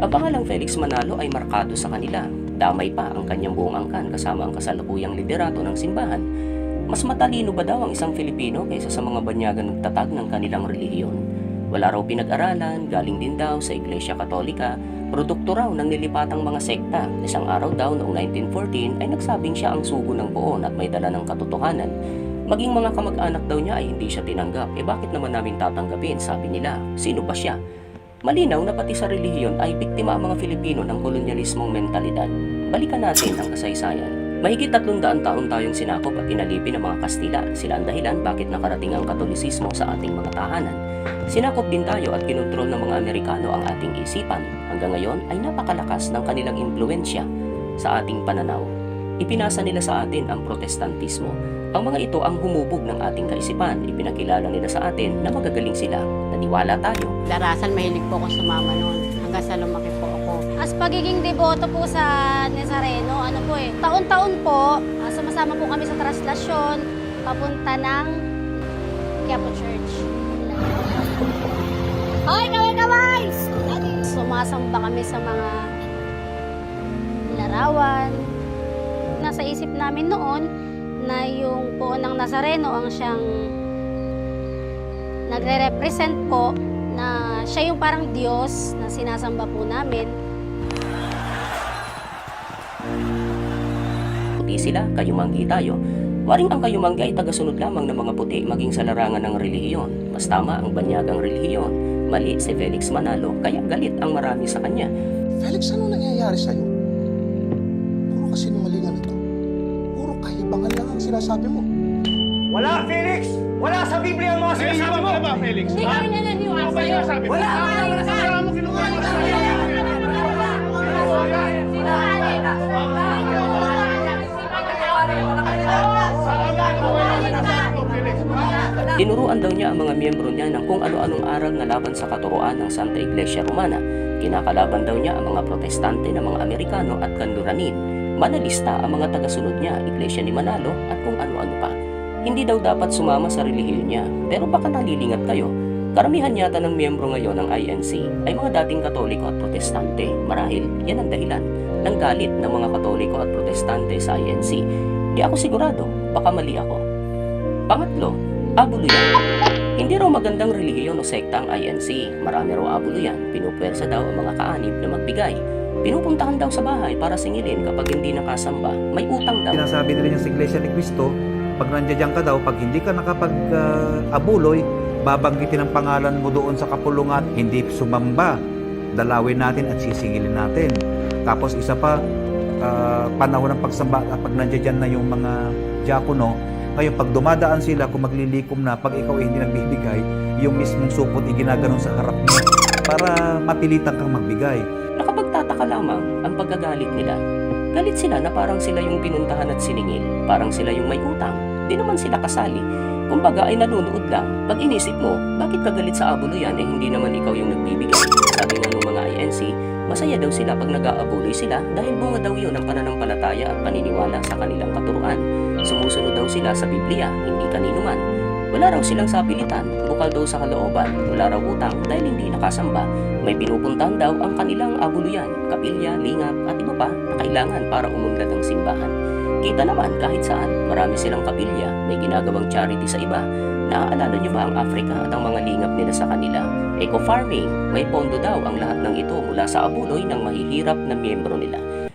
Ang pangalang Felix Manalo ay markado sa kanila. Damay pa ang kanyang buong angkan kasama ang kasalukuyang liderato ng simbahan. Mas matalino ba daw ang isang Filipino kaysa sa mga banyagang nagtatag ng kanilang relihiyon? Wala raw pinag-aralan, galing din daw sa Iglesia Katolika, produkto raw ng nilipatang mga sekta. Isang araw daw noong 1914 ay nagsabing siya ang sugo ng poon at may dala ng katotohanan. Maging mga kamag-anak daw niya ay hindi siya tinanggap. Bakit naman namin tatanggapin? Sabi nila. Sino ba siya? Malinaw na pati sa relihiyon ay biktima ang mga Filipino ng kolonyalismong mentalidad. Balikan natin ang kasaysayan. Mahigit 300 taon tayong sinakop at inalipin ng mga Kastila. Sila ang dahilan bakit nakarating ang Katolisismo sa ating mga tahanan. Sinakop din tayo at kinontrol ng mga Amerikano ang ating isipan. Hanggang ngayon ay napakalakas ng kanilang impluensya sa ating pananaw. Ipinasa nila sa atin ang Protestantismo. Ang mga ito ang humubog ng ating kaisipan. Ipinakilala nila sa atin na magagaling sila. Naniwala tayo. Darasan, mahilig po ako sumama noon hanggang sa lumaki po ako. As pagiging deboto po sa Nazareno, taon-taon po, sumasama po kami sa traslasyon, papunta ng Quiapo Church. Hoy, kaway-kaway! Sumasamba kami sa mga larawan. Nasa isip namin noon na yung poon ng Nazareno ang siyang nagre-represent po na siya yung parang Diyos na sinasamba po namin. Puti sila, kayumanggi tayo. Waring ang kayumanggi ay tagasunod lamang ng mga puti maging sa larangan ng relihiyon. Mas tama ang banyagang relihiyon. Mali si Felix Manalo, kaya galit ang marami sa kanya. Felix, ano nangyayari sa'yo? Puro kasinungalingan ito. Puro kahibangan lang ang sinasabi mo. Wala, Felix! Wala sa Biblia ang mga sinasabi mo! Ba, Felix? Hindi kami naniniwala sa'yo. Wala! Wala mo kinuha mo sa Tinuruan daw niya ang mga miyembro niya ng kung ano-anong aral na laban sa katuroan ng Santa Iglesia Romana. Kinakalaban daw niya ang mga protestante ng mga Amerikano at Kanluranin. Manalista ang mga tagasunod niya, Iglesia ni Manalo at kung ano-ano pa. Hindi daw dapat sumama sa relihiyon niya, pero baka nalilingat kayo. Karamihan yata ng miyembro ngayon ng INC ay mga dating Katoliko at Protestante. Marahil, yan ang dahilan ng galit ng mga Katoliko at Protestante sa INC. Di ako sigurado, baka mali ako. Pangatlo, abuluyan. Hindi raw magandang relihiyon o sekta ang INC. Marami raw abuluyan. Pinupwersa daw ang mga kaanib na magbigay. Pinupuntahan daw sa bahay para singilin kapag hindi nakasamba. May utang daw. Sinasabi nila yung sa Iglesia ni Cristo, pag nandiyan ka daw, pag hindi ka nakapag-abuloy, babanggitin ang pangalan mo doon sa kapulungan, hindi sumamba, dalawin natin at sisingilin natin. Tapos isa pa, panahon ng pagsamba, pag nandiyan na yung mga diakono, ngayon pag dumadaan sila, kung maglilikom na, pag ikaw ay hindi nagbibigay, yung mismong supot iginaganon sa harap mo para mapilitan kang magbigay. Nakapagtataka lamang ang pagkagalit nila. Galit sila na parang sila yung pinuntahan at siningil. Parang sila yung may utang. Di naman sila kasali. Kumbaga ay nanunood lang. Pag inisip mo, bakit ka galit sa abuluyan hindi naman ikaw yung nagbibigay? Sabi nga ng mga INC, masaya daw sila pag nag-aabuloy sila dahil bunga daw yun ang pananampalataya at paniniwala sa kanilang katuruan. Sumusunod daw sila sa Biblia, hindi kanino man. Wala raw silang sapilitan, bukal daw sa kalooban, wala raw utang dahil hindi nakasamba. May pinupuntahan daw ang kanilang abuluyan, kapilya, lingap at iba pa na kailangan para umunlad ang simbahan. Kita naman kahit saan, marami silang kapilya, may ginagawang charity sa iba. Naaalala niyo ba ang Africa at ang mga lingap nila sa kanila? Eco-farming, may pondo daw ang lahat ng ito mula sa abuloy ng mahihirap na miyembro nila.